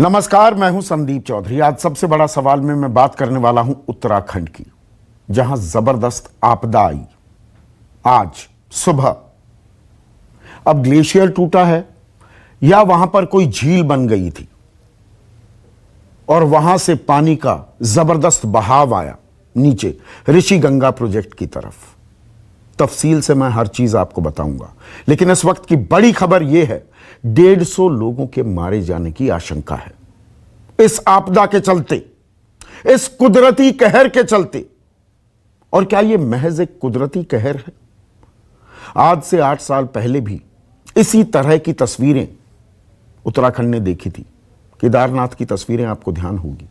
नमस्कार, मैं हूं संदीप चौधरी। आज सबसे बड़ा सवाल में मैं बात करने वाला हूं उत्तराखंड की, जहां जबरदस्त आपदा आई आज सुबह। अब ग्लेशियर टूटा है या वहां पर कोई झील बन गई थी और वहां से पानी का जबरदस्त बहाव आया नीचे ऋषि गंगा प्रोजेक्ट की तरफ। तफसील से मैं हर चीज आपको बताऊंगा, लेकिन इस वक्त की बड़ी खबर यह है 150 लोगों के मारे जाने की आशंका है इस आपदा के चलते, इस कुदरती कहर के चलते। और क्या यह महज एक कुदरती कहर है? आज से 8 साल पहले भी इसी तरह की तस्वीरें उत्तराखंड ने देखी थी। केदारनाथ की तस्वीरें आपको ध्यान होगी।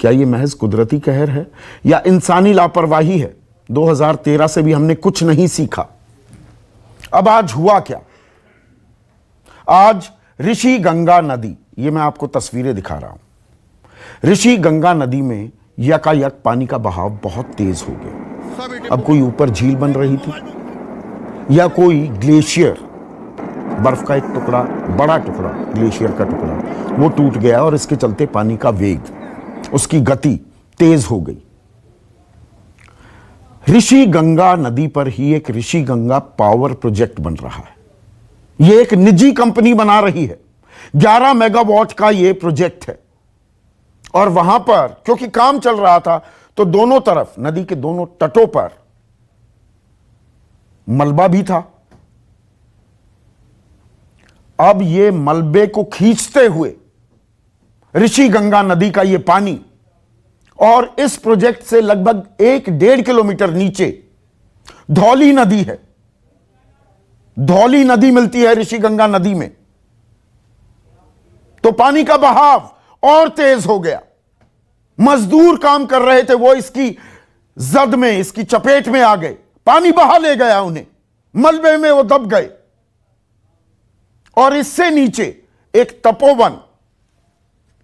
क्या यह महज कुदरती कहर है या इंसानी लापरवाही है? 2013 से भी हमने कुछ नहीं सीखा। अब आज हुआ क्या? आज ऋषि गंगा नदी, ये मैं आपको तस्वीरें दिखा रहा हूं। ऋषि गंगा नदी में यकायक पानी का बहाव बहुत तेज हो गया। अब कोई ऊपर झील बन रही थी या कोई ग्लेशियर, बर्फ का एक टुकड़ा, बड़ा टुकड़ा, ग्लेशियर का टुकड़ा, वो टूट गया और इसके चलते पानी का वेग, उसकी गति तेज हो गई। ऋषि गंगा नदी पर ही एक ऋषि गंगा पावर प्रोजेक्ट बन रहा है। यह एक निजी कंपनी बना रही है। 11 मेगावाट का यह प्रोजेक्ट है और वहां पर क्योंकि काम चल रहा था तो दोनों तरफ, नदी के दोनों तटों पर मलबा भी था। अब यह मलबे को खींचते हुए ऋषि गंगा नदी का यह पानी, और इस प्रोजेक्ट से लगभग 1-1.5 किलोमीटर नीचे धौली नदी है। धौली नदी मिलती है ऋषि गंगा नदी में, तो पानी का बहाव और तेज हो गया। मजदूर काम कर रहे थे, वो इसकी जद में, इसकी चपेट में आ गए। पानी बहा ले गया उन्हें, मलबे में वो दब गए। और इससे नीचे एक तपोवन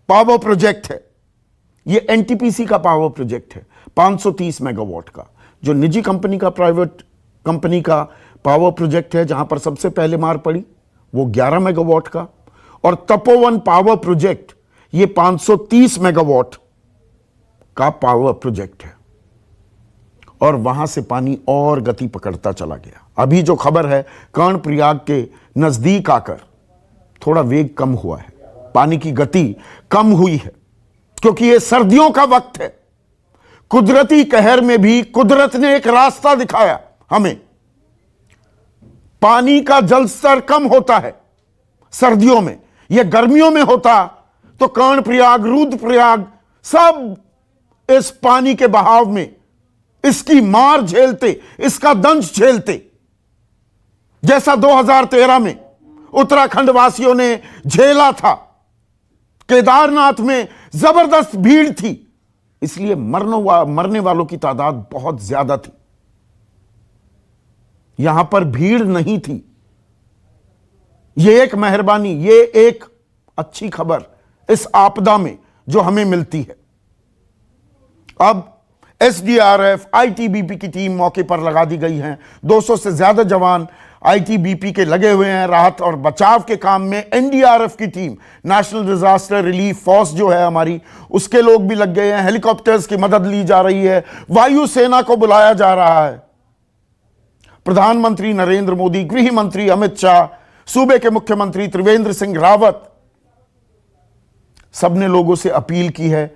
पावर प्रोजेक्ट है। ये एनटीपीसी का पावर प्रोजेक्ट है 530 मेगावाट का, जो निजी कंपनी का, प्राइवेट कंपनी का पावर प्रोजेक्ट है। जहां पर सबसे पहले मार पड़ी वो 11 मेगावाट का, और तपोवन पावर प्रोजेक्ट ये 530 मेगावाट का पावर प्रोजेक्ट है। और वहां से पानी और गति पकड़ता चला गया। अभी जो खबर है, कर्णप्रयाग के नजदीक आकर थोड़ा वेग कम हुआ है, पानी की गति कम हुई है, क्योंकि यह सर्दियों का वक्त है। कुदरती कहर में भी कुदरत ने एक रास्ता दिखाया हमें। पानी का जल स्तर कम होता है सर्दियों में, यह गर्मियों में होता तो कर्णप्रयाग, रुद्रप्रयाग सब इस पानी के बहाव में इसकी मार झेलते, इसका दंश झेलते, जैसा 2013 में उत्तराखंड वासियों ने झेला था। केदारनाथ में जबरदस्त भीड़ थी, इसलिए मरने वालों की तादाद बहुत ज्यादा थी। यहां पर भीड़ नहीं थी। यह एक मेहरबानी, यह एक अच्छी खबर इस आपदा में जो हमें मिलती है। अब एसडीआरएफ, आईटीबीपी की टीम मौके पर लगा दी गई है। 200 से ज्यादा जवान आईटीबीपी के लगे हुए हैं राहत और बचाव के काम में। एनडीआरएफ की team, national disaster relief force जो है हमारी, उसके लोग भी लग गए हैं। हेलीकॉप्टर्स की मदद ली जा रही है, वायुसेना को बुलाया जा रहा है। प्रधानमंत्री नरेंद्र मोदी, गृह मंत्री अमित शाह, सूबे के मुख्यमंत्री त्रिवेंद्र सिंह रावत, सबने लोगों से अपील की है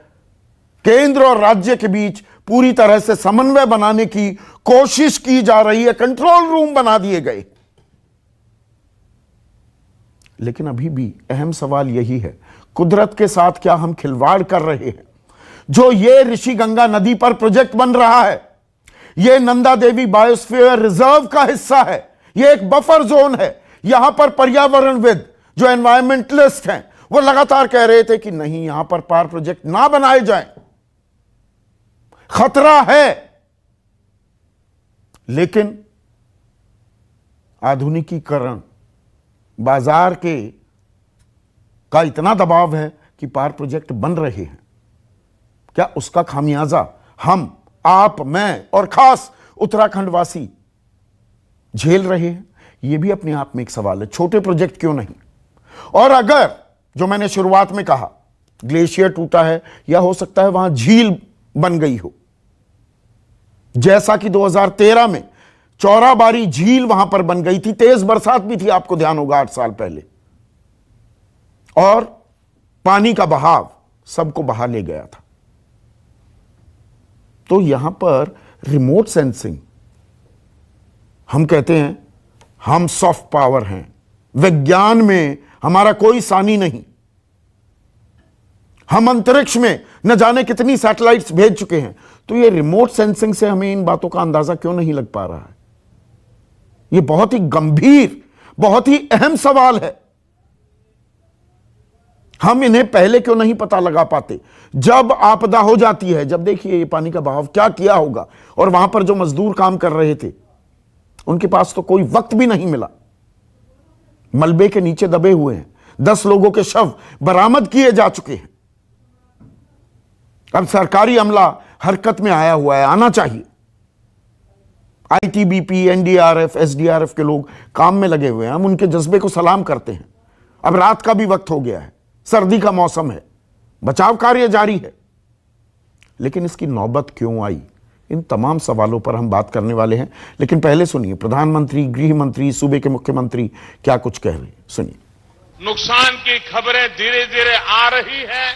केंद्र और राज्य के बीच पूरी तरह से समन्वय बनाने की कोशिश की जा रही है। कंट्रोल रूम बना दिए गए। लेकिन अभी भी अहम सवाल यही है, कुदरत के साथ क्या हम खिलवाड़ कर रहे हैं? जो ये ऋषि गंगा नदी पर प्रोजेक्ट बन रहा है, यह नंदा देवी बायोस्फीयर रिजर्व का हिस्सा है। यह एक बफर जोन है। यहां पर पर्यावरणविद, जो एनवायरमेंटलिस्ट हैं, वो लगातार कह रहे थे कि नहीं, यहां पर पावर प्रोजेक्ट ना बनाए जाएं, खतरा है। लेकिन आधुनिकीकरण, बाजार का इतना दबाव है कि पावर प्रोजेक्ट बन रहे हैं। क्या उसका खामियाजा हम, आप, मैं और खास उत्तराखंड वासी झेल रहे हैं? यह भी अपने आप में एक सवाल है। छोटे प्रोजेक्ट क्यों नहीं? और अगर जो मैंने शुरुआत में कहा ग्लेशियर टूटा है, या हो सकता है वहां झील बन गई हो, जैसा कि 2013 में चौराबाड़ी झील वहां पर बन गई थी, तेज बरसात भी थी, आपको ध्यान होगा 8 साल पहले, और पानी का बहाव सबको बहा ले गया था। तो यहां पर रिमोट सेंसिंग, हम कहते हैं हम सॉफ्ट पावर हैं, विज्ञान में हमारा कोई सानी नहीं, हम अंतरिक्ष में न जाने कितनी सैटेलाइट्स भेज चुके हैं, तो ये रिमोट सेंसिंग से हमें इन बातों का अंदाजा क्यों नहीं लग पा रहा है? ये बहुत ही गंभीर, बहुत ही अहम सवाल है। हम इन्हें पहले क्यों नहीं पता लगा पाते? जब आपदा हो जाती है, जब देखिए ये पानी का बहाव क्या किया होगा, और वहां पर जो मजदूर काम कर रहे थे उनके पास तो कोई वक्त भी नहीं मिला, मलबे के नीचे दबे हुए हैं, 10 लोगों के शव बरामद किए जा चुके हैं। अब सरकारी अमला हरकत में आया हुआ है, आना चाहिए। आईटीबीपी, एनडीआरएफ, एसडीआरएफ के लोग काम में लगे हुए हैं, हम उनके जज्बे को सलाम करते हैं। अब रात का भी वक्त हो गया है, सर्दी का मौसम है, बचाव कार्य जारी है, लेकिन इसकी नौबत क्यों आई? इन तमाम सवालों पर हम बात करने वाले हैं। लेकिन पहले सुनिए प्रधानमंत्री, गृह मंत्री, सूबे के मुख्यमंत्री क्या कुछ कह रहे हैं, सुनिए। नुकसान की खबरें धीरे धीरे आ रही है।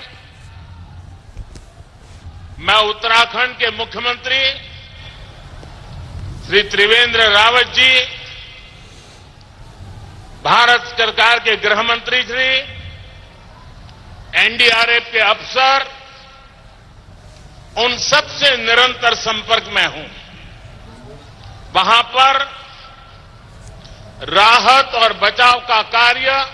मैं उत्तराखंड के मुख्यमंत्री श्री त्रिवेंद्र रावत जी, भारत सरकार के गृह मंत्री श्री, एनडीआरएफ के अफसर, उन सबसे निरंतर संपर्क में हूं। वहां पर राहत और बचाव का कार्य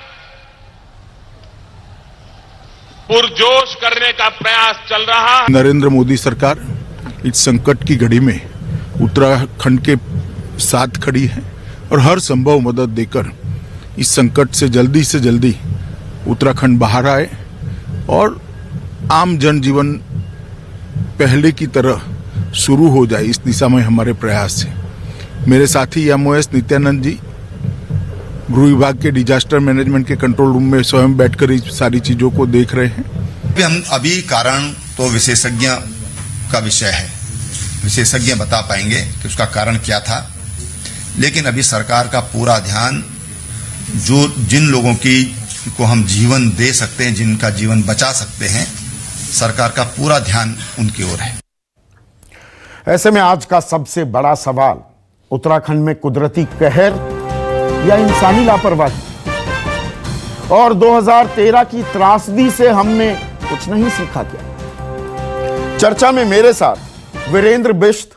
पुरजोश करने का प्रयास चल रहा है। नरेंद्र मोदी सरकार इस संकट की घड़ी में उत्तराखंड के साथ खड़ी है और हर संभव मदद देकर इस संकट से जल्दी उत्तराखंड बाहर आए और आम जनजीवन पहले की तरह शुरू हो जाए, इस दिशा में हमारे प्रयास है। मेरे साथी एमओएस नित्यानंद जी गृह विभाग के डिजास्टर मैनेजमेंट के कंट्रोल रूम में स्वयं बैठकर इस सारी चीजों को देख रहे हैं। हम अभी कारण तो विशेषज्ञ का विषय है, विशेषज्ञ बता पाएंगे कि उसका कारण क्या था, लेकिन अभी सरकार का पूरा ध्यान जो जिन लोगों को हम जीवन दे सकते हैं, जिनका जीवन बचा सकते हैं, सरकार का पूरा ध्यान उनकी ओर है। ऐसे में आज का सबसे बड़ा सवाल उत्तराखंड में कुदरती कहर या इंसानी लापरवाही, और 2013 की त्रासदी से हमने कुछ नहीं सीखा क्या? चर्चा में मेरे साथ वीरेंद्र बिष्ट,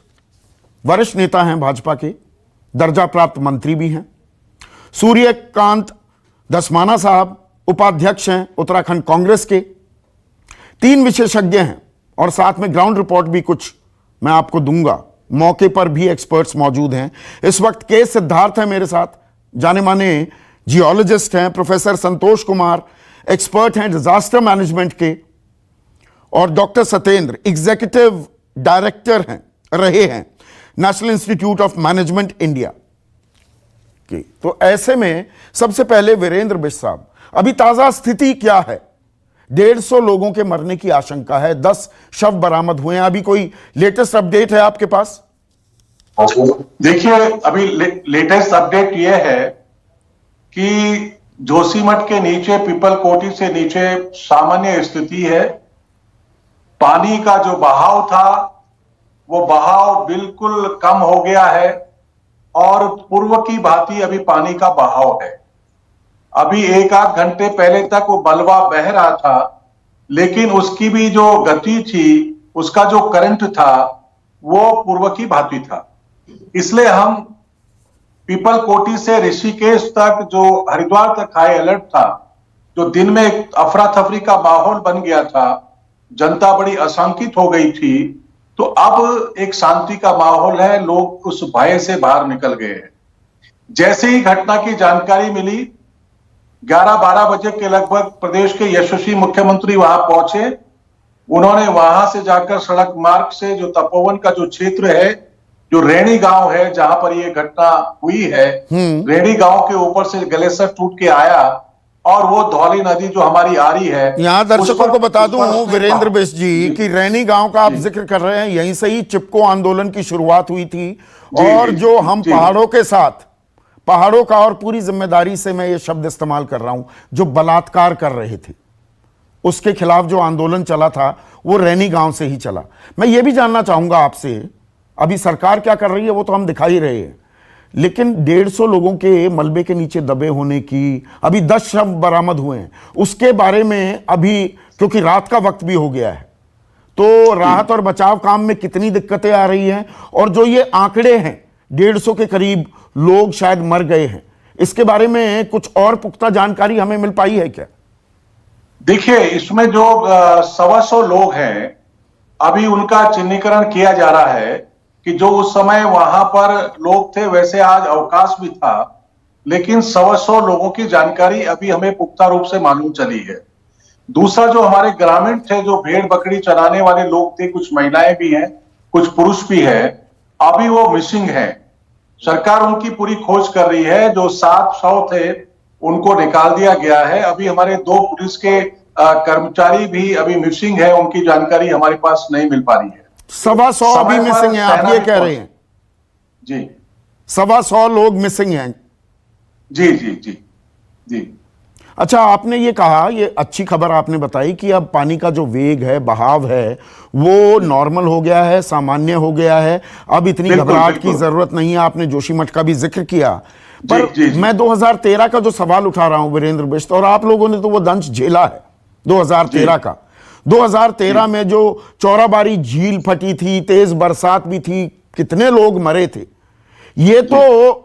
वरिष्ठ नेता हैं भाजपा के, दर्जा प्राप्त मंत्री भी हैं, सूर्यकांत दसमाना साहब उपाध्यक्ष हैं उत्तराखंड कांग्रेस के, 3 विशेषज्ञ हैं, और साथ में ग्राउंड रिपोर्ट भी कुछ मैं आपको दूंगा। मौके पर भी एक्सपर्ट्स मौजूद हैं। इस वक्त के सिद्धार्थ है मेरे साथ, जाने माने जियोलॉजिस्ट हैं, प्रोफेसर संतोष कुमार एक्सपर्ट हैं डिजास्टर मैनेजमेंट के, और डॉक्टर सत्येंद्र एग्जीक्यूटिव डायरेक्टर हैं, रहे हैं national institute of management India के। तो ऐसे में सबसे पहले वीरेंद्र बिष्ट साहब, अभी ताजा स्थिति क्या है? 150 लोगों के मरने की आशंका है, 10 शव बरामद हुए हैं, अभी कोई लेटेस्ट अपडेट है आपके पास? देखिए, अभी लेटेस्ट अपडेट यह है कि जोशीमठ के नीचे, पीपल कोटी से नीचे सामान्य स्थिति है। पानी का जो बहाव था वो बहाव बिल्कुल कम हो गया है और पूर्व की भांति अभी पानी का बहाव है। अभी 1-8 घंटे पहले तक वो बलवा बह रहा था, लेकिन उसकी भी जो गति थी, उसका जो करंट था, वो पूर्व की भांति था। इसलिए हम पीपल कोटी से ऋषिकेश तक, जो हरिद्वार तक हाई अलर्ट था, जो दिन में एक अफरा तफरी का माहौल बन गया था, जनता बड़ी आशंकित हो गई थी, तो अब एक शांति का माहौल है, लोग उस भय से बाहर निकल गए हैं। जैसे ही घटना की जानकारी मिली, 11-12 बजे के लगभग प्रदेश के यशस्वी मुख्यमंत्री वहां पहुंचे। उन्होंने वहां से जाकर सड़क मार्ग से जो तपोवन का जो क्षेत्र है, जो रेणी गांव है जहां पर ये घटना हुई है, रेणी गांव के ऊपर से ग्लेशियर टूट के आया और वो धौली नदी जो हमारी आ रही है। यहाँ दर्शकों को बता दूं उसने वीरेंद्र बिष्ट जी कि रैनी गांव का आप जिक्र कर रहे हैं, यहीं से ही चिपको आंदोलन की शुरुआत हुई थी। और जो हम पहाड़ों के साथ, पहाड़ों का, और पूरी जिम्मेदारी से मैं ये शब्द इस्तेमाल कर रहा हूं, जो बलात्कार कर रहे थे उसके खिलाफ जो आंदोलन चला था वो रैनी गांव से ही चला। मैं ये भी जानना चाहूंगा आपसे, अभी सरकार क्या कर रही है वो तो हम दिखा ही रहे हैं, लेकिन 150 लोगों के मलबे के नीचे दबे होने की, अभी 10 शव बरामद हुए हैं, उसके बारे में अभी, क्योंकि रात का वक्त भी हो गया है, तो राहत और बचाव काम में कितनी दिक्कतें आ रही हैं, और जो ये आंकड़े हैं 150 के करीब लोग शायद मर गए हैं, इसके बारे में कुछ और पुख्ता जानकारी हमें मिल पाई है क्या? देखिए, इसमें जो 125 लोग हैं, अभी उनका चिन्हीकरण किया जा रहा है कि जो उस समय वहां पर लोग थे, वैसे आज अवकाश भी था, लेकिन 125 लोगों की जानकारी अभी हमें पुख्ता रूप से मालूम चली है। दूसरा, जो हमारे ग्रामीण थे, जो भेड़ बकरी चराने वाले लोग थे, कुछ महिलाएं भी हैं, कुछ पुरुष भी है, अभी वो मिसिंग हैं। सरकार उनकी पूरी खोज कर रही है। जो 7 शव थे उनको निकाल दिया गया है। अभी हमारे 2 पुलिस के कर्मचारी भी अभी मिसिंग है, उनकी जानकारी हमारे पास नहीं मिल पा रही है। 125 अभी मिसिंग है, आप ये कह रहे हैं? जी, 125 लोग मिसिंग हैं। जी जी जी जी। अच्छा, आपने ये कहा, ये अच्छी खबर आपने बताई कि अब पानी का जो वेग है, बहाव है, वो नॉर्मल हो गया है, सामान्य हो गया है, अब इतनी घबराहट की जरूरत नहीं है। आपने जोशीमठ का भी जिक्र किया, पर जी। मैं 2013 का जो सवाल उठा रहा हूं वीरेंद्र बिष्ट, और आप लोगों ने तो वो दंश झेला है 2013 का। 2013 में जो चौराबाड़ी झील फटी थी, तेज बरसात भी थी, कितने लोग मरे थे। ये तो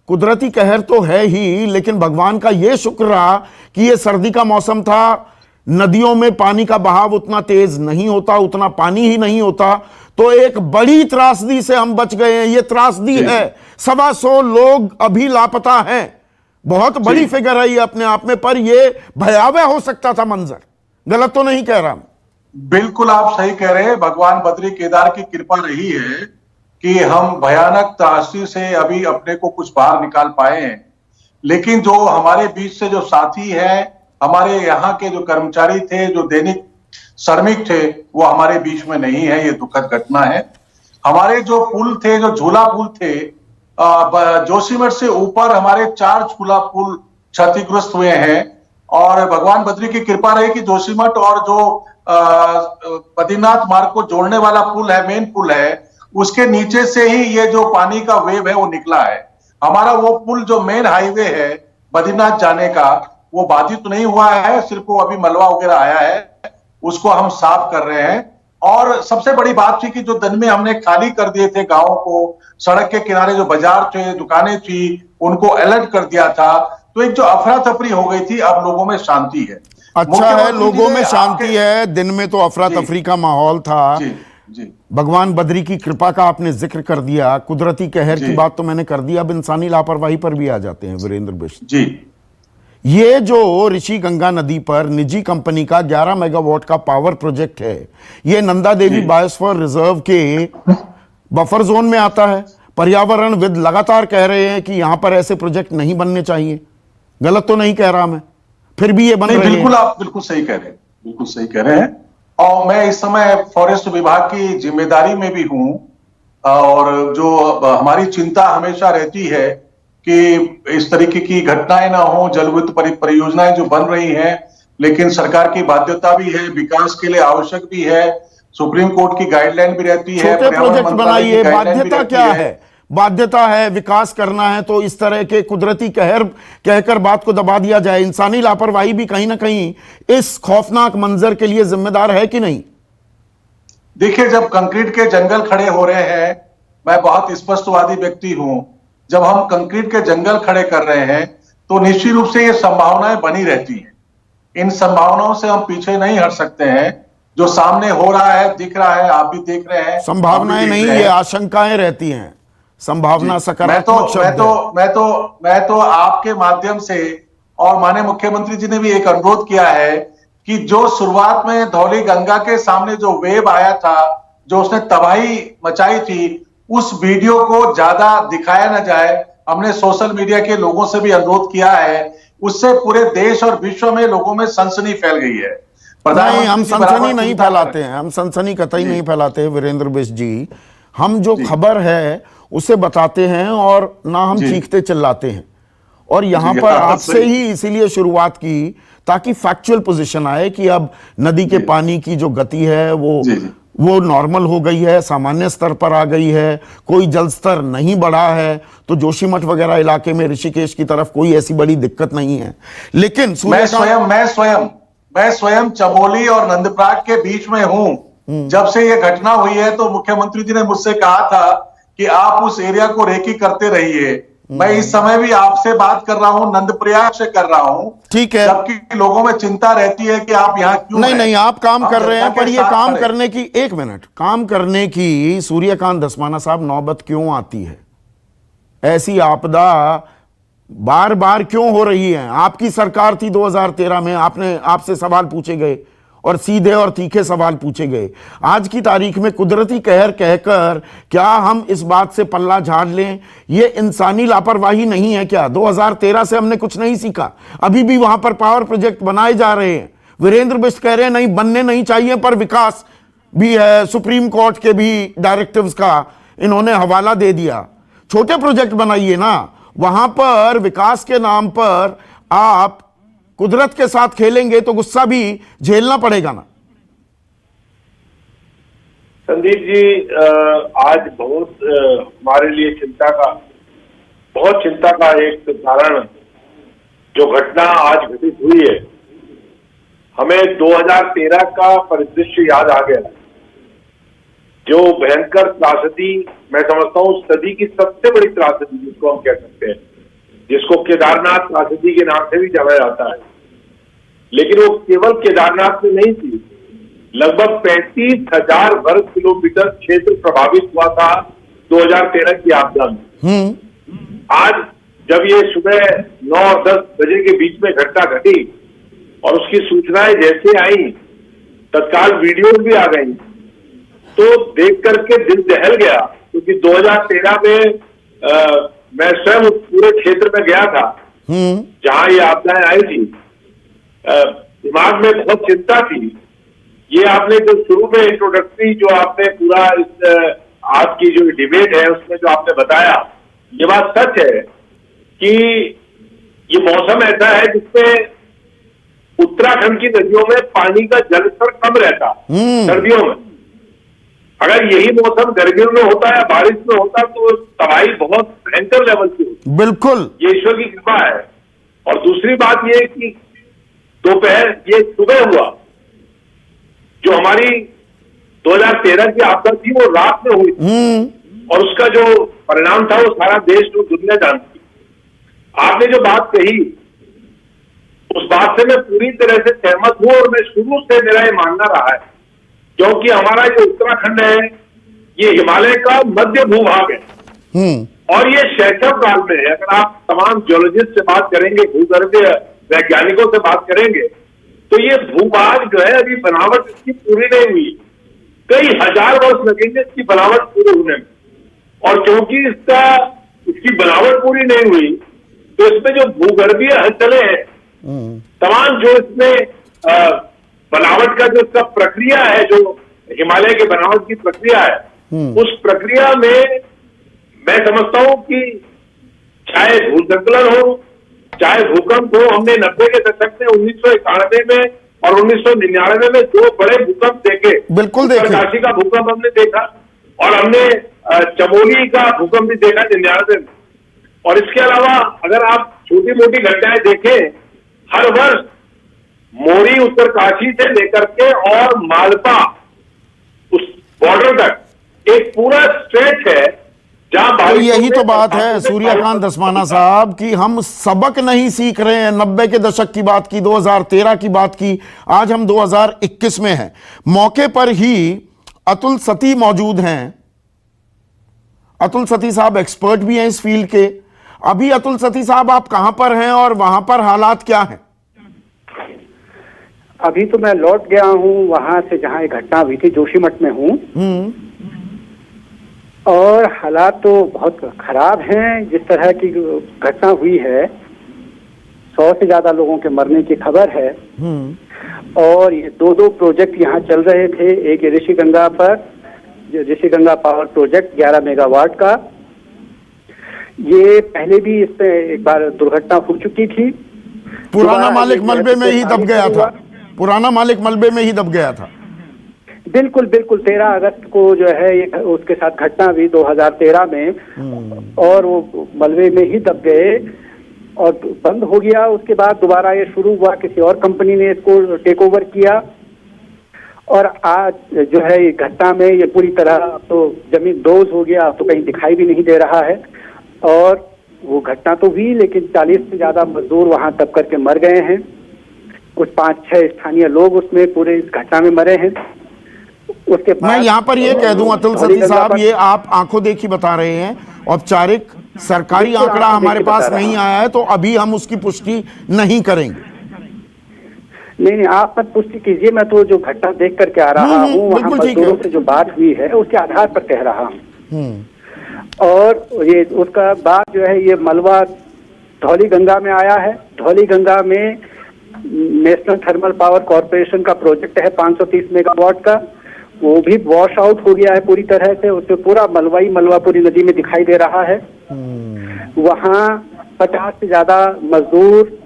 कुदरती कहर तो है ही, लेकिन भगवान का यह शुक्र रहा कि यह सर्दी का मौसम था, नदियों में पानी का बहाव उतना तेज नहीं होता, उतना पानी ही नहीं होता, तो एक बड़ी त्रासदी से हम बच गए हैं। यह त्रासदी है, 125 लोग अभी लापता हैं। बहुत बड़ी फिगर है ये अपने आप में, पर यह भयावह हो सकता था मंजर। गलत तो नहीं कह रहा मैं? बिल्कुल आप सही कह रहे हैं। भगवान बद्री केदार की कृपा रही है कि हम भयानक त्रासदी से अभी अपने को कुछ बाहर निकाल पाए हैं। लेकिन जो हमारे बीच से जो साथी हैं, हमारे यहाँ के जो कर्मचारी थे, जो दैनिक श्रमिक थे, वो हमारे बीच में नहीं है। ये दुखद घटना है। हमारे जो पुल थे, जो झूला पुल थे, जोशीमठ से ऊपर हमारे 4 झूला पुल क्षतिग्रस्त हुए हैं। और भगवान बद्री की कृपा रही कि जोशीमठ और जो बद्रीनाथ मार्ग को जोड़ने वाला पुल है, मेन पुल है, उसके नीचे से ही ये जो पानी का वेव है वो निकला है। हमारा वो पुल जो मेन हाईवे है बद्रीनाथ जाने का, वो बाधित तो नहीं हुआ है, सिर्फ वो अभी मलबा वगैरह आया है, उसको हम साफ कर रहे हैं। और सबसे बड़ी बात थी कि जो दिन में हमने खाली कर दिए थे गांवों को, सड़क के किनारे जो बाजार थे, दुकानें थी, उनको अलर्ट कर दिया था, तो एक जो अफरा तफरी हो गई थी, अब लोगों में शांति है। अच्छा है, लोगों में शांति है। दिन में तो अफरा तफरी का माहौल था। जी। भगवान बद्री की कृपा का आपने जिक्र कर दिया, कुदरती कहर की बात तो मैंने कर दिया, अब इंसानी लापरवाही पर भी आ जाते हैं वीरेंद्र बिष्ट जी। ये जो ऋषि गंगा नदी पर निजी कंपनी का 11 मेगावाट का पावर प्रोजेक्ट है, ये नंदा देवी बायोस्फीयर रिजर्व के बफर जोन में आता है। पर्यावरणविद लगातार कह रहे हैं कि यहां पर ऐसे प्रोजेक्ट नहीं बनने चाहिए। गलत तो नहीं कह रहा मैं? फिर भी ये बन रहे हैं। बिल्कुल, आप बिल्कुल सही कह रहे हैं, बिल्कुल सही कह रहे हैं। और मैं इस समय फॉरेस्ट विभाग की जिम्मेदारी में भी हूं, और जो हमारी चिंता हमेशा रहती है कि इस तरीके की घटनाएं ना हो, जलविद्युत परियोजनाएं जो बन रही हैं, लेकिन सरकार की बाध्यता भी है, विकास के लिए आवश्यक भी है, सुप्रीम कोर्ट की गाइडलाइन भी रहती है, छोटे प्रोजेक्ट बनाइए। बाध्यता क्या है? बाध्यता है विकास करना है, तो इस तरह के कुदरती कहर कहकर बात को दबा दिया जाए। इंसानी लापरवाही भी कहीं ना कहीं इस खौफनाक मंजर के लिए जिम्मेदार है कि नहीं? देखिए, जब कंक्रीट के जंगल खड़े हो रहे हैं, मैं बहुत स्पष्टवादी व्यक्ति हूं, जब हम कंक्रीट के जंगल खड़े कर रहे हैं तो निश्चित रूप से ये संभावनाएं बनी रहती हैं। इन संभावनाओं से हम पीछे नहीं हट सकते हैं। जो सामने हो रहा है, दिख रहा है, आप भी देख रहे हैं। संभावनाएं नहीं, ये आशंकाएं रहती हैं। संभावना सकारात्मक शब्द है। मैं तो आपके माध्यम से, और माननीय मुख्यमंत्री जी ने भी एक अनुरोध किया है कि जो शुरुआत में धौली गंगा के सामने जो वेव आया था, जो उसने तबाही मचाई थी, उस वीडियो को ज्यादा दिखाया ना जाए। हमने सोशल मीडिया के लोगों से भी अनुरोध किया है उससे पूरे देश और विश्व में लोगों में सनसनी फैल गई है। नहीं, हम की बराबर सनसनी नहीं चिंता फैलाते हैं, हम सनसनी कतई नहीं फैलाते हैं वीरेंद्र बिष्ट जी। हम जो खबर है उसे बताते हैं और ना हम चीखते चिल्लाते हैं। और यहां पर आपसे ही इसीलिए शुरुआत की ताकि फैक्चुअल पोजीशन आए कि अब नदी के पानी की जो गति है वो नॉर्मल हो गई है, सामान्य स्तर पर आ गई है, कोई जल स्तर नहीं बढ़ा है। तो जोशीमठ वगैरह इलाके में ऋषिकेश की तरफ कोई ऐसी बड़ी दिक्कत नहीं है। लेकिन मैं स्वयं चमोली और नंदप्रयाग के बीच में हूं। जब से यह घटना हुई है तो मुख्यमंत्री जी ने मुझसे कहा था कि आप उस एरिया को रेकी करते रहिए। मैं इस समय भी आपसे बात कर रहा हूं, नंदप्रयाग से कर रहा हूं। ठीक है, जबकि लोगों में चिंता रहती है कि आप यहां क्यों नहीं, आप काम कर रहे हैं, पर ये काम करने की, एक मिनट, काम करने की सूर्यकांत धस्माना साहब नौबत क्यों आती है? ऐसी आपदा बार बार क्यों हो रही है? आपकी सरकार थी 2013 में, आपसे सवाल पूछे गए और सीधे और तीखे सवाल पूछे गए। आज की तारीख में कुदरती कहर कहकर क्या हम इस बात से पल्ला झाड़ लें? ये इंसानी लापरवाही नहीं है क्या? 2013 से हमने कुछ नहीं सीखा? अभी भी वहां पर पावर प्रोजेक्ट बनाए जा रहे हैं। वीरेंद्र बिष्ट कह रहे हैं नहीं बनने नहीं चाहिए, पर विकास भी है। सुप्रीम कोर्ट के भी डायरेक्टिव्स का इन्होंने हवाला दे दिया। छोटे प्रोजेक्ट बनाइए ना, वहां पर विकास के नाम पर आप कुदरत के साथ खेलेंगे तो गुस्सा भी झेलना पड़ेगा ना। संदीप जी, आज बहुत हमारे लिए बहुत चिंता का एक कारण जो घटना आज घटित हुई है, हमें 2013 का परिदृश्य याद आ गया, जो भयंकर त्रासदी, मैं समझता हूं सदी की सबसे बड़ी त्रासदी जिसको हम कह सकते हैं, जिसको केदारनाथ त्रासदी के नाम से भी जाना जाता है। लेकिन वो केवल केदारनाथ में नहीं थी, लगभग 35,000 वर्ग किलोमीटर क्षेत्र प्रभावित हुआ था 2013 की आपदा में। आज जब ये सुबह 9 और 10 बजे के बीच में घटना घटी और उसकी सूचनाएं जैसे आई, तत्काल वीडियो भी आ गई, तो देख करके दिल दहल गया। क्योंकि 2013 में मैं स्वयं उस पूरे क्षेत्र में गया था जहां ये आपदाएं आई थी। दिमाग में बहुत चिंता थी। ये आपने जो शुरू में इंट्रोडक्टरी जो आपने पूरा इस आज की जो डिबेट है उसमें जो आपने बताया, ये बात सच है कि ये मौसम ऐसा है जिसमें उत्तराखंड की नदियों में पानी का जलस्तर कम रहता सर्दियों में। अगर यही मौसम गर्मियों में होता या बारिश में होता तो तबाही बहुत भयंकर लेवल की होती। बिल्कुल, ये ईश्वर की कृपा है। और दूसरी बात ये कि दोपहर ये सुबह हुआ, जो हमारी 2013 की आपदा थी वो रात में हुई थी, और उसका जो परिणाम था वो सारा देश और दुनिया जानती। आपने जो बात कही उस बात से मैं पूरी तरह से सहमत हूं, और मैं शुरू से मेरा ये मानना रहा है, क्योंकि हमारा जो उत्तराखंड है ये हिमालय का मध्य भूभाग है, और ये शैशव काल में है। अगर आप तमाम जियोलॉजिस्ट से बात करेंगे, भूगर्भीय वैज्ञानिकों से बात करेंगे, तो ये भूभाग जो है अभी बनावट इसकी पूरी नहीं हुई, कई हजार वर्ष लगेंगे इसकी बनावट पूरी होने में। और क्योंकि इसकी बनावट पूरी नहीं हुई, तो इसमें जो भूगर्भीय हलचलें हैं, तमाम जो इसमें बनावट का जो इसका प्रक्रिया है, जो हिमालय के बनावट की प्रक्रिया है, उस प्रक्रिया में मैं समझता हूं कि चाहे भूस्खलन हो, चाहे भूकंप हो, हमने 90 के दशक में 1991 में और 1999 में 2 बड़े भूकंप देखे। बिल्कुल देखे। काशी का भूकंप हमने देखा, और हमने चमोली का भूकंप भी देखा 99 में। और इसके अलावा अगर आप छोटी मोटी घटनाएं देखें, हर वर्ष मोरी उत्तरकाशी से लेकर के और मालपा उस बॉर्डर तक एक पूरा स्ट्रेच है जहां तो यही तो बात है सूर्यकांत धस्माना साहब कि हम सबक नहीं सीख रहे हैं। 90 के दशक की बात की, 2013 की बात की, आज हम 2021 में हैं। मौके पर ही अतुल सती मौजूद हैं। अतुल सती साहब एक्सपर्ट भी हैं इस फील्ड के। अभी अतुल सती साहब आप कहां पर हैं और वहां पर हालात क्या हैं? अभी तो मैं लौट गया हूं वहां से जहां ये घटना हुई थी, जोशीमठ में हूं, और हालात तो बहुत खराब हैं। जिस तरह की घटना हुई है, 100 से ज्यादा लोगों के मरने की खबर है। और ये 2 प्रोजेक्ट यहाँ चल रहे थे। एक ऋषिगंगा पर, ऋषिगंगा पावर प्रोजेक्ट 11 मेगावाट का, ये पहले भी इस पे एक बार दुर्घटना हो चुकी थी। पुराना मालिक मलबे में ही दब गया था, पुराना मालिक मलबे में ही दब गया था। बिल्कुल बिल्कुल, 13 अगस्त को जो है ये उसके साथ घटना हुई 2013 में, और वो मलबे में ही दब गए और बंद हो गया। उसके बाद दोबारा ये शुरू हुआ, किसी और कंपनी ने इसको टेक ओवर किया, और आज जो है ये घटना में ये पूरी तरह तो जमीन दोज हो गया, तो कहीं दिखाई भी नहीं दे रहा है। और वो घटना तो हुई, लेकिन 40 से ज्यादा मजदूर वहां दब करके मर गए हैं। कुछ 5-6 स्थानीय लोग उसमें पूरे इस घटना में मरे हैं। उसके मैं यहाँ पर ये कह दूं अतुल सती साहब, ये आप आंखों देखी बता रहे हैं, औपचारिक सरकारी आंकड़ा हमारे पास नहीं आया है, तो अभी हम उसकी पुष्टि नहीं करेंगे। नहीं, आप मत पुष्टि कीजिए, मैं तो जो घटना देख करके आ रहा हूँ, वहाँ मजदूरों से जो बात हुई है उसके आधार पर कह रहा हूँ। और ये उसका बाद जो है ये मलबा धौली गंगा में आया है। धौली गंगा में नेशनल थर्मल पावर कॉर्पोरेशन का प्रोजेक्ट है 530 मेगावाट का, वो भी वॉश आउट हो गया है पूरी तरह से। उसमें पूरा मलबा पूरी नदी में दिखाई दे रहा है। वहाँ 50 से ज्यादा मजदूर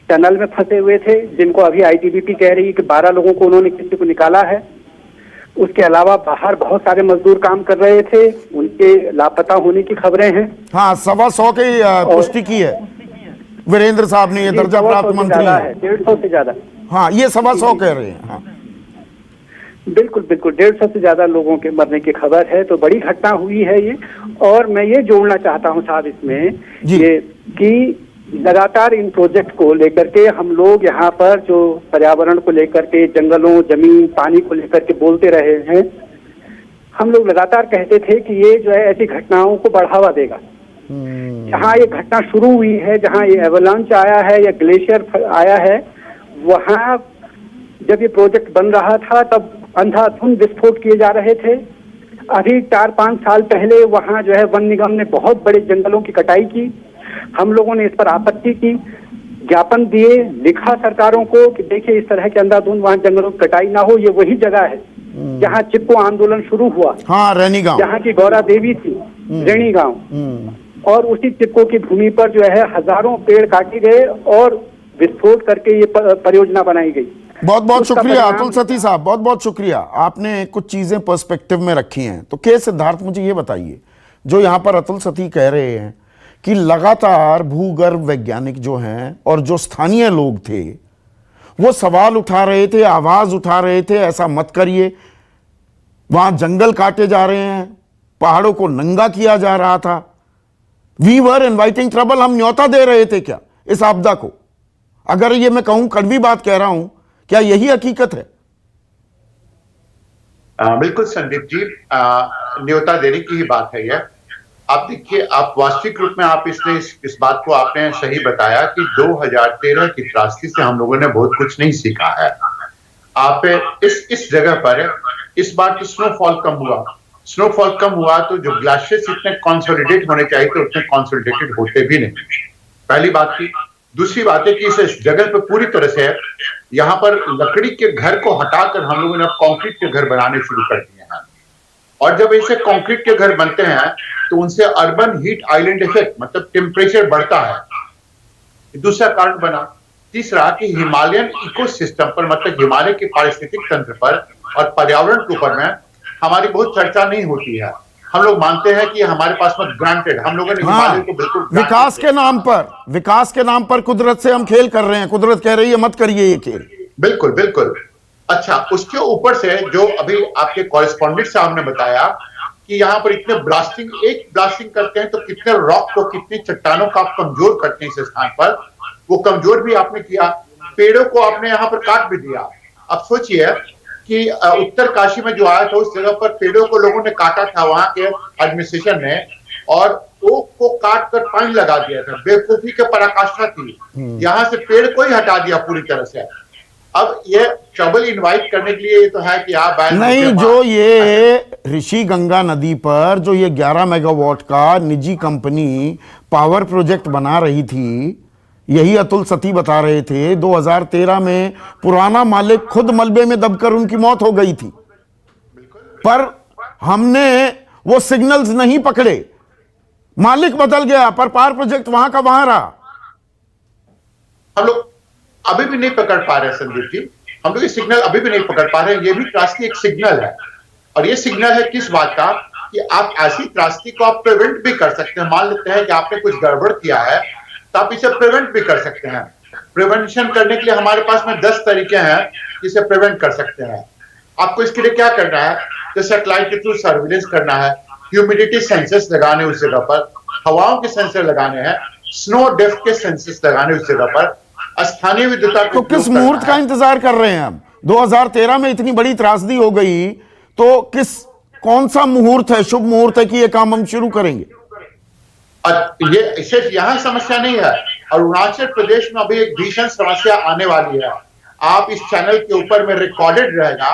टनल में फंसे हुए थे, जिनको अभी आईटीबीपी कह रही है कि 12 लोगों को उन्होंने किसी को निकाला है। उसके अलावा बाहर बहुत सारे मजदूर काम कर रहे थे, उनके लापता होने की खबरें हैं। हाँ, 125 की पुष्टि की है वीरेंद्र साहब ने, ये दर्जा प्राप्त मंत्री है। 150 से ज्यादा, हाँ, ये 125 कह रहे हैं। हाँ। बिल्कुल बिल्कुल, 150 से ज्यादा लोगों के मरने की खबर है। तो बड़ी घटना हुई है ये। और मैं ये जोड़ना चाहता हूँ साहब इसमें ये कि लगातार इन प्रोजेक्ट को लेकर के हम लोग यहाँ पर जो पर्यावरण को लेकर के, जंगलों, जमीन, पानी को लेकर के बोलते रहे हैं। हम लोग लगातार कहते थे कि ये जो है ऐसी घटनाओं को बढ़ावा देगा। जहाँ ये घटना शुरू हुई है, जहाँ ये एवलांच आया है या ग्लेशियर आया है, वहाँ जब ये प्रोजेक्ट बन रहा था तब अंधाधुंध विस्फोट किए जा रहे थे। अभी 4-5 साल पहले वहाँ जो है वन निगम ने बहुत बड़े जंगलों की कटाई की। हम लोगों ने इस पर आपत्ति की, ज्ञापन दिए, लिखा सरकारों को कि देखिए इस तरह के अंधाधुंध वहाँ जंगलों की कटाई ना हो। ये वही जगह है जहाँ चिपको आंदोलन शुरू हुआ, हाँ, रैनी गांव, जहाँ की गौरा देवी थी, रैनी गांव। और उसी चिपको की भूमि पर जो है हजारों पेड़ काटे गए और विस्फोट करके ये परियोजना बनाई गई। बहुत बहुत शुक्रिया अतुल सती साहब, बहुत बहुत शुक्रिया। आपने कुछ चीजें पर्सपेक्टिव में रखी हैं। तो के सिद्धार्थ, मुझे ये बताइए, जो यहाँ पर अतुल सती कह रहे हैं कि लगातार भूगर्भ वैज्ञानिक जो हैं और जो स्थानीय लोग थे वो सवाल उठा रहे थे, आवाज उठा रहे थे, ऐसा मत करिए, वहां जंगल काटे जा रहे हैं, पहाड़ों को नंगा किया जा रहा था, वी वर इनवाइटिंग ट्रबल, हम न्योता दे रहे थे क्या इस आपदा को? अगर ये मैं कहूं, कड़वी बात कह रहा हूं, क्या यही हकीकत है? बिल्कुल संदीप जी, न्योता देने की ही बात है यह। आप देखिए, आप वास्तविक रूप में आप इस बात को आपने सही बताया कि 2013 की त्रासदी से हम लोगों ने बहुत कुछ नहीं सीखा है। आप इस जगह पर इस बार तो स्नोफॉल कम हुआ तो जो ग्लेशियर्स इतने कंसोलिडेट होने चाहिए थे उतने कंसोलिडेटेड होते भी नहीं, पहली बात की। दूसरी बात है कि इस जगह पे पूरी तरह से यहाँ पर लकड़ी के घर को हटाकर हम लोगों ने अब कंक्रीट के घर बनाने शुरू कर दिए हैं। और जब ऐसे कंक्रीट के घर बनते हैं तो उनसे अर्बन हीट आइलैंड इफेक्ट, मतलब टेम्परेचर बढ़ता है, दूसरा कारण बना। तीसरा कि हिमालयन इकोसिस्टम पर, मतलब हिमालय के पारिस्थितिक तंत्र पर और पर्यावरण के ऊपर में हमारी बहुत चर्चा नहीं होती है। हम लोग मानते हैं कि हमारे पास में ग्रांटेड, हम लोगों ने हिमालय को बिल्कुल विकास के नाम पर कुदरत से हम खेल कर रहे हैं। कुदरत कह रही है मत करिए ये खेल। बिल्कुल बिल्कुल। अच्छा, उसके ऊपर से जो अभी आपके कॉरेस्पॉन्डेंट साहब ने बताया कि यहाँ पर इतने ब्लास्टिंग करते हैं तो कितने रॉक को, कितनी चट्टानों को आप कमजोर करते हैं इस स्थान पर, वो कमजोर भी आपने किया। पेड़ों को आपने यहाँ पर काट भी दिया। अब सोचिए कि उत्तर काशी में जो आया था उस जगह पर पेड़ों को लोगों ने काटा था, वहां के एडमिनिस्ट्रेशन ने, और ओक को काट कर पानी लगा दिया था। बेवकूफी के पराकाष्ठा थी। यहाँ से पेड़ को ही हटा दिया पूरी तरह से। अब ये ट्रबल इनवाइट करने के लिए तो है कि आप नहीं, जो ये ऋषि गंगा नदी पर जो ये 11 मेगावाट का निजी कंपनी पावर प्रोजेक्ट बना रही थी, यही अतुल सती बता रहे थे 2013 में पुराना मालिक खुद मलबे में दबकर उनकी मौत हो गई थी, पर हमने वो सिग्नल्स नहीं पकड़े। मालिक बदल गया पर पावर प्रोजेक्ट वहां का वहां रहा। हम लोग अभी भी नहीं पकड़ पा रहे संदीप जी, हम लोग ये सिग्नल अभी भी नहीं पकड़ पा रहे हैं। ये भी त्रासदी एक सिग्नल है, और ये सिग्नल है किस बात का कि आप ऐसी त्रासदी को आप प्रिवेंट भी कर सकते हैं। मान लेते हैं कि आपने कुछ गड़बड़ किया है तो आप इसे प्रिवेंट भी कर सकते हैं। प्रिवेंशन करने के लिए हमारे पास में 10 तरीके हैं जिसे प्रिवेंट कर सकते हैं। आपको इसके लिए क्या करना है, तो सैटेलाइट के थ्रू सर्विलेंस करना है, ह्यूमिडिटी सेंसर्स लगाने उस जगह पर, हवाओं के सेंसर लगाने हैं, स्नो डेप्थ के सेंसर्स लगाने उस जगह पर, स्थानीय विद्युत तो किस मुहूर्त का इंतजार कर रहे हैं हम? 2013 में इतनी बड़ी त्रासदी हो गई तो कौन सा मुहूर्त है, शुभ मुहूर्त है कि ये काम हम शुरू करेंगे? और ये सिर्फ यहाँ समस्या नहीं है, अरुणाचल प्रदेश में अभी एक भीषण समस्या आने वाली है। आप इस चैनल के ऊपर में रिकॉर्डेड रहेगा,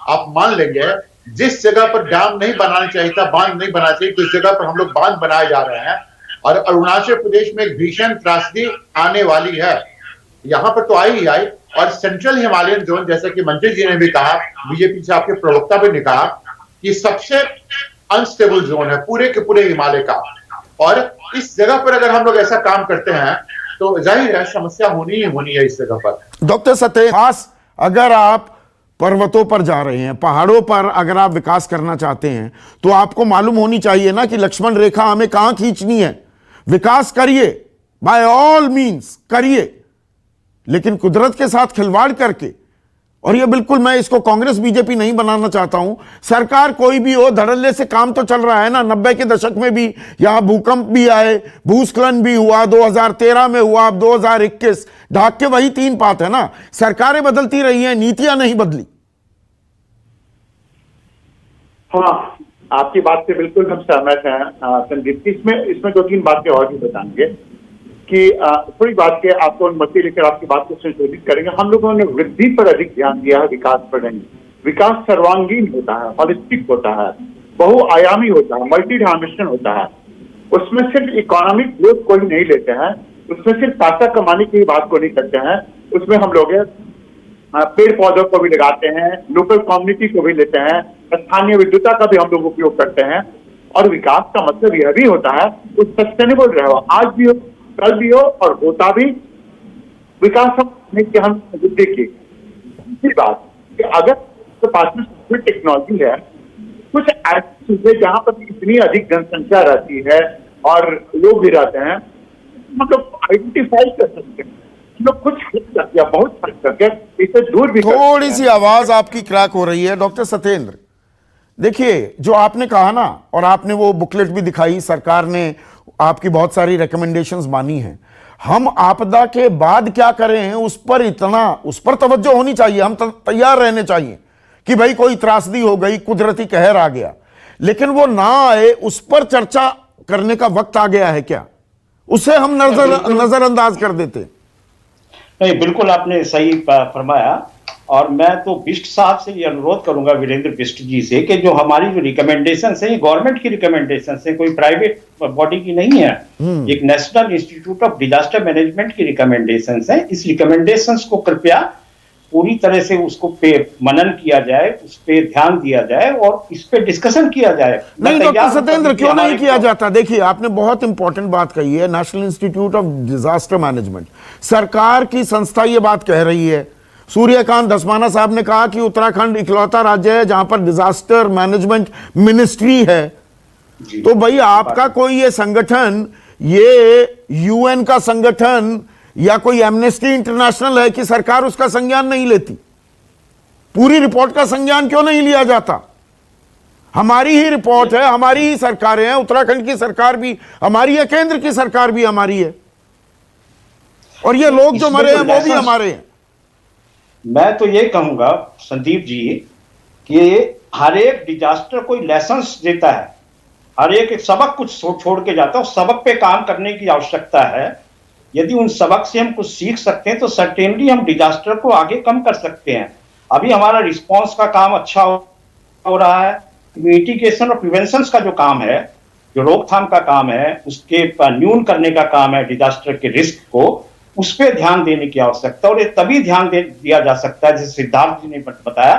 आप मान लेंगे जिस जगह पर डैम नहीं बनाना चाहिए था, बांध नहीं बनाना चाहिए, उस जगह पर हम लोग बांध बनाए जा रहे हैं और अरुणाचल प्रदेश में एक भीषण त्रासदी आने वाली है। यहां पर तो आई ही आई, और सेंट्रल हिमालयन जोन, जैसा कि मंत्री जी ने भी कहा, बीजेपी से आपके प्रवक्ता भी ने कहा कि सबसे अनस्टेबल जोन है पूरे के पूरे हिमालय का, और इस जगह पर अगर हम लोग ऐसा काम करते हैं तो जाहिर है समस्या होनी ही होनी है इस जगह पर। डॉक्टर सतेंद्र, खास अगर आप पर्वतों पर जा रहे हैं, पहाड़ों पर अगर आप विकास करना चाहते हैं तो आपको मालूम होनी चाहिए ना कि लक्ष्मण रेखा हमें कहां खींचनी है। विकास करिए, बाय ऑल मींस करिए, लेकिन कुदरत के साथ खिलवाड़ करके, और ये बिल्कुल मैं इसको कांग्रेस बीजेपी नहीं बनाना चाहता हूं, सरकार कोई भी हो, धड़ल्ले से काम तो चल रहा है ना। 90 के दशक में भी यहां भूकंप भी आए, भूस्खलन भी हुआ, 2013 में हुआ, अब 2021, ढाक के वही 3 बात है ना। सरकारें बदलती रही हैं, नीतियां नहीं बदली। हाँ, आपकी बात से बिल्कुल हम सहमत हैं संदीप। इसमें 2-3 बातें और भी बताएंगे कि थोड़ी बात के आपको अनुमति लेकर आपकी बात को संशोधित करेंगे। हम लोगों ने वृद्धि पर अधिक ध्यान दिया है, विकास पर नहीं। विकास सर्वांगीण होता है, हॉलिस्टिक होता है, बहुआयामी होता है, मल्टी डायमेंशन होता है। उसमें सिर्फ इकोनॉमिक ग्रोथ को ही नहीं लेते हैं, उसमें सिर्फ पैसा कमाने की बात को नहीं करते हैं, उसमें हम लोग पेड़ पौधों को भी लगाते हैं, लोकल कम्युनिटी को भी लेते हैं, स्थानीय विद्युता का भी हम लोग उपयोग करते हैं। और विकास का मतलब यह भी होता है कि सस्टेनेबल रहे, आज भी हो, कल भी हो, और होता भी विकास हम देखिए। दूसरी बात कि अगर तो पास में टेक्नोलॉजी है, कुछ ऐसी चीजें जहां पर इतनी अधिक जनसंख्या रहती है और लोग भी रहते हैं, मतलब आइडेंटिफाई कर सकते हैं लोग, कुछ करके बहुत फर्क करके इसे दूर भी। थोड़ी सी आवाज आपकी क्रैक हो रही है डॉक्टर सतेंद्र। देखिए, जो आपने कहा ना, और आपने वो बुकलेट भी दिखाई, सरकार ने आपकी बहुत सारी रिकमेंडेशंस मानी हैं। हम आपदा के बाद क्या करें उस पर तवज्जो होनी चाहिए। हम तैयार रहने चाहिए कि भाई कोई त्रासदी हो गई, कुदरती कहर आ गया, लेकिन वो ना आए उस पर चर्चा करने का वक्त आ गया है क्या? उसे हम नजरअंदाज कर देते। नहीं, बिल्कुल आपने सही फरमाया। और मैं तो बिष्ट साहब से ये अनुरोध करूंगा, वीरेंद्र बिष्ट जी से, कि जो हमारी जो रिकमेंडेशंस है, ये गवर्नमेंट की रिकमेंडेशंस है, कोई प्राइवेट बॉडी की नहीं है। एक national institute of disaster management की रिकमेंडेशंस है। इस रिकमेंडेशंस को कृपया पूरी तरह से उसको पे मनन किया जाए, उस पे ध्यान दिया जाए और इस पे डिस्कशन किया जाए। नहीं डॉक्टर सतेंद्र, क्यों नहीं किया जाता? देखिए, आपने बहुत इंपॉर्टेंट बात कही है, national institute of disaster management. सरकार की संस्था ये बात कह रही है। सूर्यकांत धस्माना साहब ने कहा कि उत्तराखंड इकलौता राज्य है जहां पर डिजास्टर मैनेजमेंट मिनिस्ट्री है। तो भाई आपका कोई ये संगठन, ये यूएन का संगठन या कोई एमनेस्टी इंटरनेशनल है कि सरकार उसका संज्ञान नहीं लेती? पूरी रिपोर्ट का संज्ञान क्यों नहीं लिया जाता? हमारी ही रिपोर्ट है, हमारी ही सरकारें हैं, उत्तराखंड की सरकार भी हमारी है, केंद्र की सरकार भी हमारी है, और ये लोग जो मरे हैं वो भी हमारे हैं। मैं तो ये कहूंगा संदीप जी कि हर एक डिजास्टर कोई लेसन्स देता है, हर एक सबक कुछ छोड़ के जाता है, उस सबक पे काम करने की आवश्यकता है। यदि उन सबक से हम कुछ सीख सकते हैं तो सर्टेनली हम डिजास्टर को आगे कम कर सकते हैं। अभी हमारा रिस्पांस का काम अच्छा हो रहा है, मिटिगेशन और प्रिवेंशन का जो काम है, जो रोकथाम का काम है, उसके न्यून करने का काम है डिजास्टर के रिस्क को, उस पर ध्यान देने की आवश्यकता, और ये तभी ध्यान दिया जा सकता है, जैसे सिद्धार्थ जी ने बताया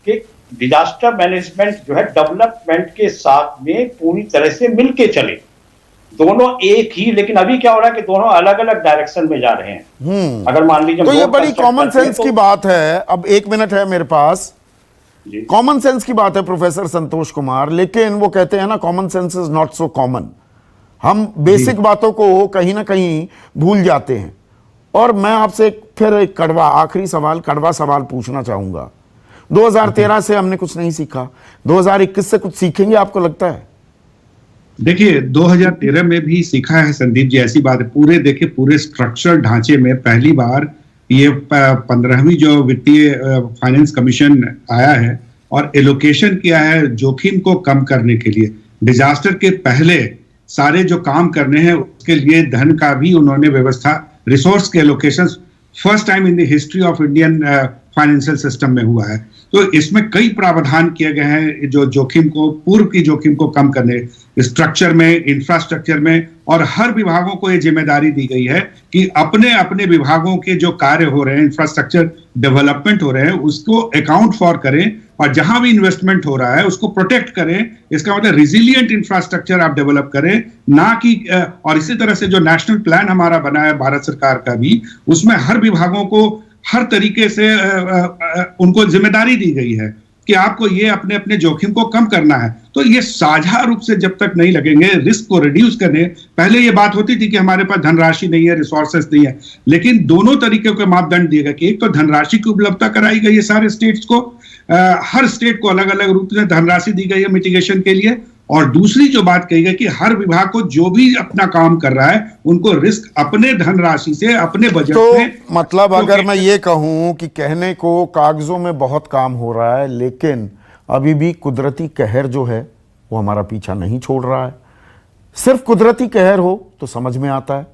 कि डिजास्टर मैनेजमेंट जो है डेवलपमेंट के साथ में पूरी तरह से मिलके चले, दोनों एक ही। लेकिन अभी क्या हो रहा है कि दोनों अलग अलग डायरेक्शन में जा रहे हैं। अगर मान लीजिए तो ये बड़ी कॉमन सेंस की बात है। अब 1 मिनट है मेरे पास। कॉमन सेंस की बात है प्रोफेसर संतोष कुमार, लेकिन वो कहते हैं ना, common sense is not so common. हम बेसिक बातों को कहीं ना कहीं भूल जाते हैं। और मैं आपसे फिर एक आखिरी सवाल, कड़वा सवाल पूछना चाहूंगा। 2013 से हमने कुछ नहीं सीखा, 2021 से कुछ सीखेंगे आपको लगता है? देखिए 2013 में भी सीखा है संदीप जी, ऐसी बात है। पूरे स्ट्रक्चर ढांचे में पहली बार ये 15वीं जो वित्तीय फाइनेंस कमीशन आया है और एलोकेशन किया है जोखिम को कम करने के लिए। डिजास्टर के पहले सारे जो काम करने हैं उसके लिए धन का भी उन्होंने व्यवस्था, रिसोर्स के allocation first time in the history of Indian financial system में हुआ है। तो इसमें कई प्रावधान किए गए हैं जो जोखिम को, पूर्व की जोखिम को कम करने, स्ट्रक्चर में, इंफ्रास्ट्रक्चर में, और हर विभागों को ये जिम्मेदारी दी गई है कि अपने अपने विभागों के जो कार्य हो रहे हैं, इंफ्रास्ट्रक्चर डेवलपमेंट हो रहे हैं, उसको अकाउंट फॉर करें, और जहां भी इन्वेस्टमेंट हो रहा है उसको प्रोटेक्ट करें। इसका मतलब रिजिलियंट इंफ्रास्ट्रक्चर आप डेवलप करें, ना कि और इसी तरह से जो नेशनल प्लान हमारा बना है भारत सरकार का भी, उसमें हर विभागों को हर तरीके से उनको जिम्मेदारी दी गई है कि आपको ये अपने अपने जोखिम को कम करना है। तो ये साझा रूप से जब तक नहीं लगेंगे रिस्क को रिड्यूस करने, पहले ये बात होती थी कि हमारे पास धनराशि नहीं है, रिसोर्सेस नहीं है, लेकिन दोनों तरीके के मापदंड दिए गए कि एक तो धनराशि की उपलब्धता कराई गई है सारे स्टेट्स को, हर स्टेट को अलग अलग रूप से धनराशि दी गई है मिटिगेशन के लिए, और दूसरी जो बात कही गई कि हर विभाग को जो भी अपना काम कर रहा है उनको रिस्क अपने धनराशि से, अपने बजट तो में। मतलब अगर मैं ये कहूं कि कहने को कागजों में बहुत काम हो रहा है, लेकिन अभी भी कुदरती कहर जो है वो हमारा पीछा नहीं छोड़ रहा है। सिर्फ कुदरती कहर हो तो समझ में आता है,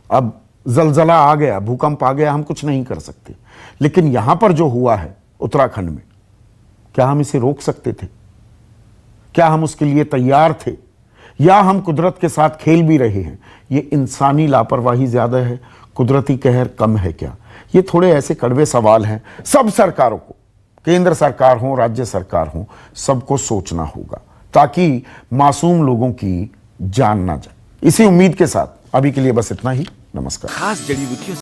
अब जलजला आ गया, भूकंप आ गया, हम कुछ नहीं कर सकते। लेकिन यहां पर जो हुआ है उत्तराखंड में, क्या हम इसे रोक सकते थे? क्या हम उसके लिए तैयार थे, या हम कुदरत के साथ खेल भी रहे हैं? ये इंसानी लापरवाही ज्यादा है, कुदरती कहर कम है क्या? ये थोड़े ऐसे कड़वे सवाल हैं। सब सरकारों को, केंद्र सरकार हो, राज्य सरकार हो, सबको सोचना होगा ताकि मासूम लोगों की जान ना जाए। इसी उम्मीद के साथ अभी के लिए बस इतना ही। नमस्कार। खास जड़ी बूटियों